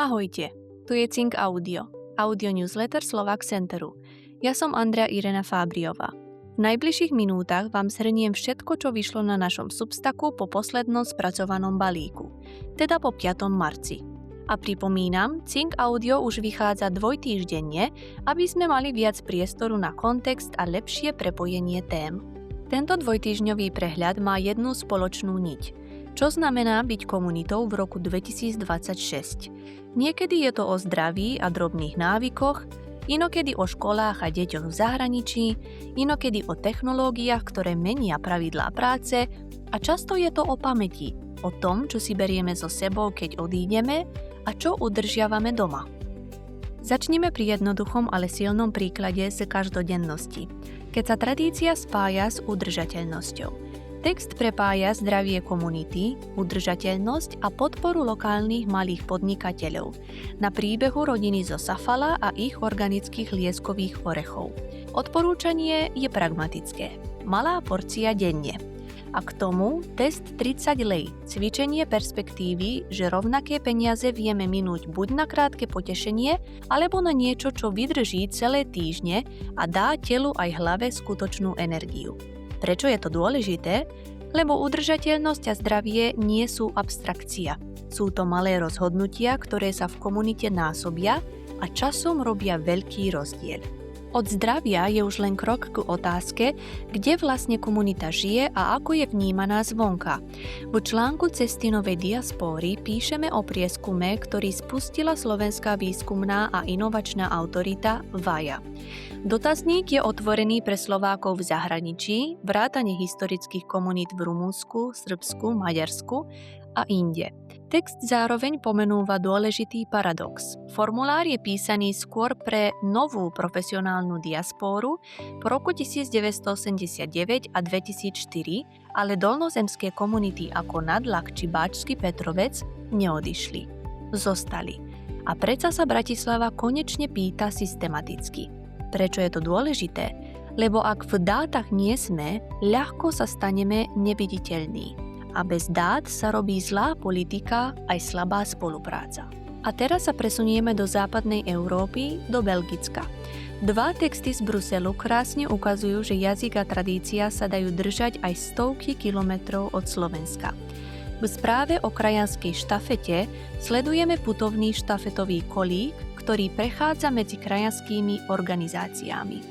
Ahojte, tu je Cink Audio, audio newsletter Slovak Centeru. Ja som Andrea Irena Fábriová. V najbližších minútach vám zhrniem všetko, čo vyšlo na našom Substacku po poslednom spracovanom balíku, teda po 5. marci. A pripomínam, Cink Audio už vychádza dvojtýždenne, aby sme mali viac priestoru na kontext a lepšie prepojenie tém. Tento dvojtýždňový prehľad má jednu spoločnú niť. Čo znamená byť komunitou v roku 2026? Niekedy je to o zdraví a drobných návykoch, inokedy o školách a deťoch v zahraničí, inokedy o technológiách, ktoré menia pravidlá práce a často je to o pamäti, o tom, čo si berieme so sebou, keď odídeme a čo udržiavame doma. Začnime pri jednoduchom, ale silnom príklade z každodennosti, keď sa tradícia spája s udržateľnosťou. Text prepája zdravie komunity, udržateľnosť a podporu lokálnych malých podnikateľov na príbehu rodiny zo Safala a ich organických lieskových orechov. Odporúčanie je pragmatické. Malá porcia denne. A k tomu test 30 lej, cvičenie perspektívy, že rovnaké peniaze vieme minúť buď na krátke potešenie, alebo na niečo, čo vydrží celé týždne a dá telu aj hlave skutočnú energiu. Prečo je to dôležité? Lebo udržateľnosť a zdravie nie sú abstrakcia. Sú to malé rozhodnutia, ktoré sa v komunite násobia a časom robia veľký rozdiel. Od zdravia je už len krok k otázke, kde vlastne komunita žije a ako je vnímaná zvonka. V článku Cestinovej diaspóry píšeme o prieskume, ktorý spustila slovenská výskumná a inovačná autorita VAJA. Dotazník je otvorený pre Slovákov v zahraničí, vrátane historických komunít v Rumunsku, Srbsku, Maďarsku a inde. Text zároveň pomenúva dôležitý paradox. Formulár je písaný skôr pre novú profesionálnu diaspóru po roku 1989 a 2004, ale dolnozemské komunity ako Nadlak či Báčsky Petrovec neodišli. Zostali. A predsa sa Bratislava konečne pýta systematicky. Prečo je to dôležité? Lebo ak v dátach nie sme, ľahko sa staneme neviditeľní. A bez dát sa robí zlá politika aj slabá spolupráca. A teraz sa presunieme do západnej Európy, do Belgicka. Dva texty z Bruselu krásne ukazujú, že jazyk a tradícia sa dajú držať aj stovky kilometrov od Slovenska. V správe o krajanskej štafete sledujeme putovný štafetový kolík, ktorý prechádza medzi krajanskými organizáciami.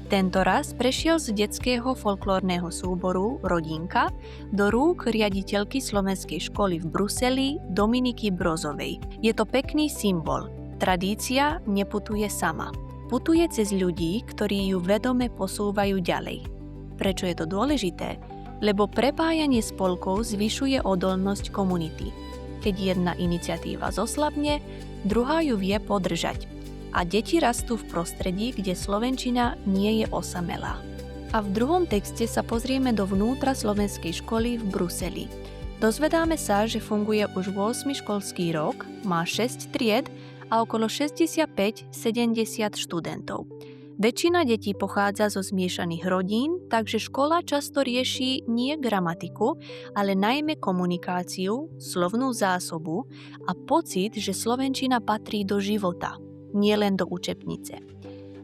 Tento raz prešiel z detského folklórneho súboru Rodinka do rúk riaditeľky slovenskej školy v Bruseli Dominiky Brozovej. Je to pekný symbol. Tradícia neputuje sama. Putuje cez ľudí, ktorí ju vedome posúvajú ďalej. Prečo je to dôležité? Lebo prepájanie spolkov zvyšuje odolnosť komunity. Keď jedna iniciatíva zoslabne, druhá ju vie podržať. A deti rastú v prostredí, kde slovenčina nie je osamelá. A v druhom texte sa pozrieme dovnútra slovenskej školy v Bruseli. Dozvedáme sa, že funguje už 8. školský rok, má 6 tried a okolo 65-70 študentov. Väčšina detí pochádza zo zmiešaných rodín, takže škola často rieši nie gramatiku, ale najmä komunikáciu, slovnú zásobu a pocit, že slovenčina patrí do života, nielen do učebnice.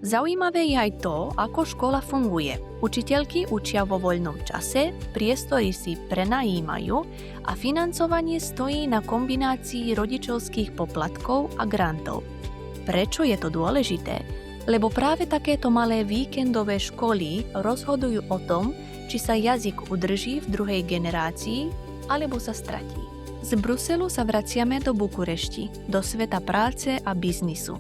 Zaujímavé je aj to, ako škola funguje. Učiteľky učia vo voľnom čase, priestory si prenajímajú a financovanie stojí na kombinácii rodičovských poplatkov a grantov. Prečo je to dôležité? Lebo práve takéto malé víkendové školy rozhodujú o tom, či sa jazyk udrží v druhej generácii alebo sa stratí. Z Bruselu sa vraciame do Bukurešti, do sveta práce a biznisu.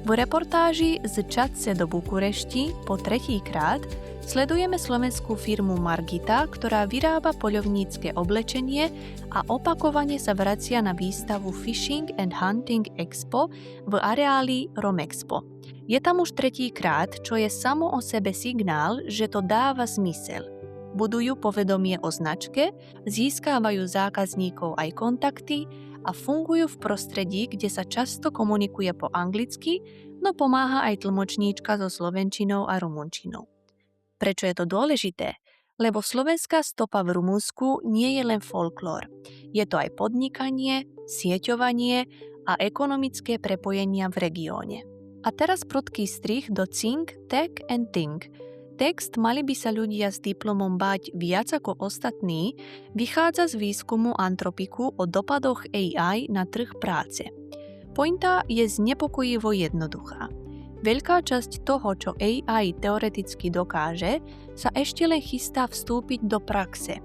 V reportáži z Čadce do Bukurešti po tretíkrát sledujeme slovenskú firmu Margita, ktorá vyrába poľovnícke oblečenie a opakovane sa vracia na výstavu Fishing and Hunting Expo v areáli Romexpo. Je tam už tretíkrát, čo je samo o sebe signál, že to dáva zmysel. Budujú povedomie o značke, získavajú zákazníkov aj kontakty a fungujú v prostredí, kde sa často komunikuje po anglicky, no pomáha aj tlmočníčka so slovenčinou a rumunčinou. Prečo je to dôležité? Lebo slovenská stopa v Rumunsku nie je len folklór. Je to aj podnikanie, sieťovanie a ekonomické prepojenia v regióne. A teraz prudký strih do Think, Tech and Think. Text Mali by sa ľudia s diplomom báť viac ako ostatní vychádza z výskumu Anthropicu o dopadoch AI na trh práce. Pointa je znepokojivo jednoduchá. Veľká časť toho, čo AI teoreticky dokáže, sa ešte len chystá vstúpiť do praxe.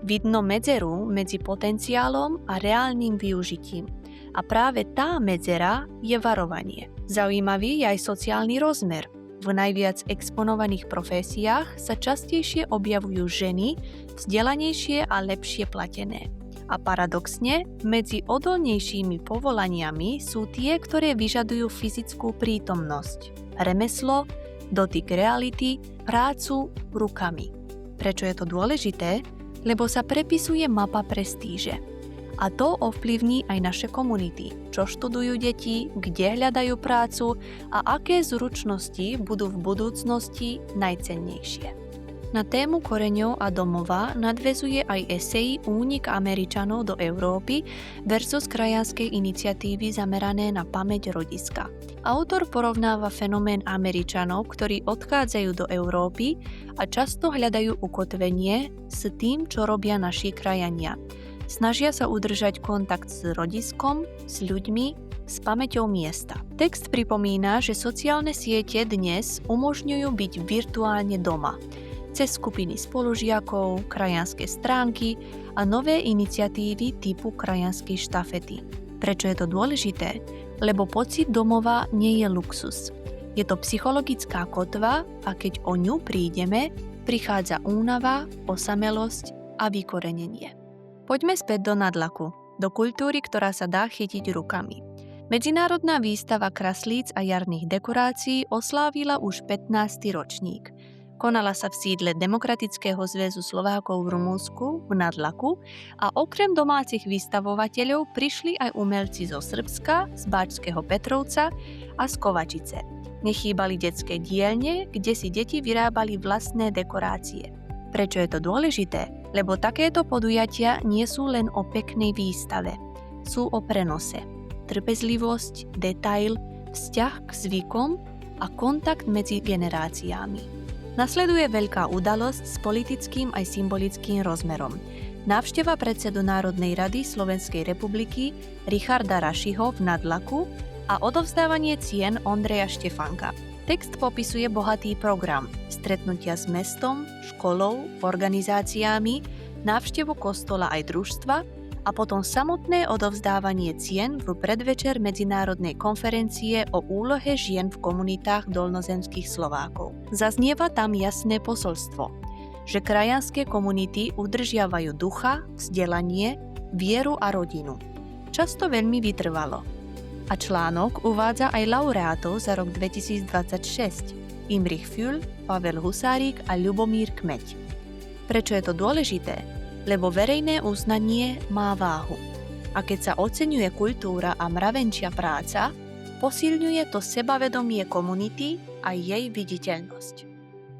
Vidno medzeru medzi potenciálom a reálnym využitím. A práve tá medzera je varovanie. Zaujímavý je aj sociálny rozmer. V najviac exponovaných profesiách sa častejšie objavujú ženy, vzdelanejšie a lepšie platené. A paradoxne, medzi odolnejšími povolaniami sú tie, ktoré vyžadujú fyzickú prítomnosť. Remeslo, dotyk reality, prácu rukami. Prečo je to dôležité? Lebo sa prepisuje mapa prestíže. A to ovplyvní aj naše komunity, čo študujú deti, kde hľadajú prácu a aké zručnosti budú v budúcnosti najcennejšie. Na tému koreňov a domova nadväzuje aj esej Únik Američanov do Európy versus krajanskej iniciatívy zamerané na pamäť rodiska. Autor porovnáva fenomén Američanov, ktorí odchádzajú do Európy a často hľadajú ukotvenie s tým, čo robia naši krajania. Snažia sa udržať kontakt s rodiskom, s ľuďmi, s pamäťou miesta. Text pripomína, že sociálne siete dnes umožňujú byť virtuálne doma, cez skupiny spolužiakov, krajanské stránky a nové iniciatívy typu krajanskej štafety. Prečo je to dôležité? Lebo pocit domova nie je luxus. Je to psychologická kotva a keď o ňu prídeme, prichádza únava, osamelosť a vykorenenie. Poďme späť do Nadlaku, do kultúry, ktorá sa dá chytiť rukami. Medzinárodná výstava kraslíc a jarných dekorácií oslávila už 15. ročník. Konala sa v sídle Demokratického zväzu Slovákov v Rumunsku v Nadlaku a okrem domácich vystavovateľov prišli aj umelci zo Srbska, z Báčskeho Petrovca a z Kovačice. Nechýbali detské dielne, kde si deti vyrábali vlastné dekorácie. Prečo je to dôležité? Lebo takéto podujatia nie sú len o peknej výstave. Sú o prenose. Trpezlivosť, detail, vzťah k zvykom a kontakt medzi generáciami. Nasleduje veľká udalosť s politickým aj symbolickým rozmerom. Návšteva predsedu Národnej rady Slovenskej republiky Richarda Rašiho v Nadlaku a odovzdávanie cien Ondreja Štefanka. Text popisuje bohatý program, stretnutia s mestom, školou, organizáciami, návštevu kostola aj družstva a potom samotné odovzdávanie cien v predvečer medzinárodnej konferencie o úlohe žien v komunitách dolnozemských Slovákov. Zaznieva tam jasné posolstvo, že krajanské komunity udržiavajú ducha, vzdelanie, vieru a rodinu. Často veľmi vytrvalo. A článok uvádza aj laureátov za rok 2026. Imrich Fül, Pavel Husárik a Ľubomír Kmeď. Prečo je to dôležité? Lebo verejné uznanie má váhu. A keď sa oceňuje kultúra a mravenčia práca, posilňuje to sebavedomie komunity a jej viditeľnosť.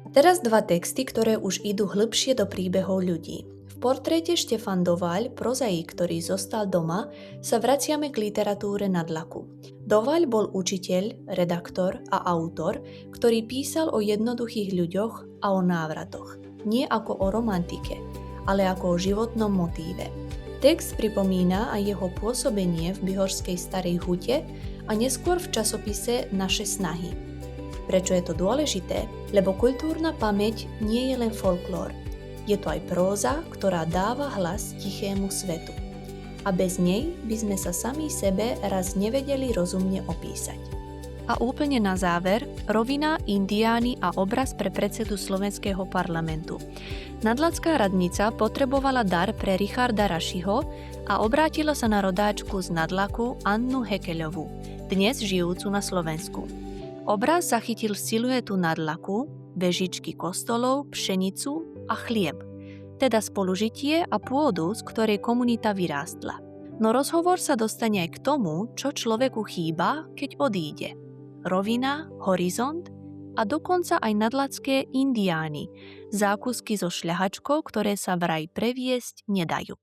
Teraz dva texty, ktoré už idú hlbšie do príbehov ľudí. V portréte Štefan Dovaľ, prozaik, ktorý zostal doma, sa vraciame k literatúre Nadlaku. Dovaľ bol učiteľ, redaktor a autor, ktorý písal o jednoduchých ľuďoch a o návratoch. Nie ako o romantike, ale ako o životnom motíve. Text pripomína aj jeho pôsobenie v Bihorskej Starej Hute a neskôr v časopise Naše snahy. Prečo je to dôležité? Lebo kultúrna pamäť nie je len folklór. Je to aj próza, ktorá dáva hlas tichému svetu. A bez nej by sme sa sami sebe raz nevedeli rozumne opísať. A úplne na záver, rovina, indiáni a obraz pre predsedu Slovenského parlamentu. Nadladská radnica potrebovala dar pre Richarda Rašiho a obrátila sa na rodáčku z Nadlaku Annu Hekeľovú, dnes žijúcu na Slovensku. Obraz zachytil siluetu Nadlaku, vežičky kostolov, pšenicu a chlieb, teda spolužitie a pôdu, z ktorej komunita vyrástla. No rozhovor sa dostane aj k tomu, čo človeku chýba, keď odíde. Rovina, horizont a dokonca aj nadladské indiány, zákusky so šľahačkou, ktoré sa vraj previesť nedajú.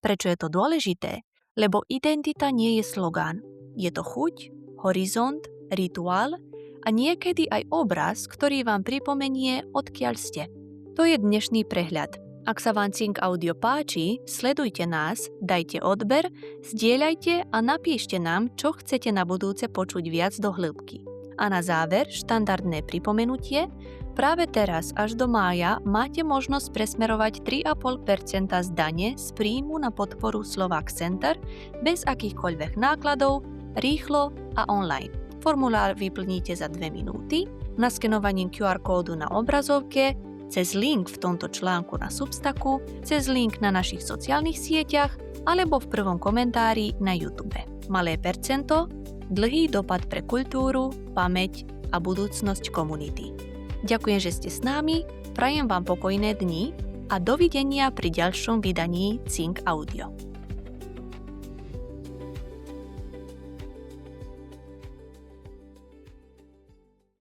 Prečo je to dôležité? Lebo identita nie je slogán. Je to chuť, horizont, rituál a niekedy aj obraz, ktorý vám pripomenie, odkiaľ ste. To je dnešný prehľad. Ak sa vám Think Audio páči, sledujte nás, dajte odber, zdieľajte a napíšte nám, čo chcete na budúce počuť viac do hĺbky. A na záver štandardné pripomenutie. Práve teraz až do mája máte možnosť presmerovať 3,5% z dane z príjmu na podporu Slovak Center bez akýchkoľvek nákladov, rýchlo a online. Formulár vyplníte za 2 minúty, naskenovaním QR kódu na obrazovke, cez link v tomto článku na Substacku, cez link na našich sociálnych sieťach alebo v prvom komentári na YouTube. Malé percento, dlhý dopad pre kultúru, pamäť a budúcnosť komunity. Ďakujem, že ste s nami, prajem vám pokojné dni a dovidenia pri ďalšom vydaní Think Audio.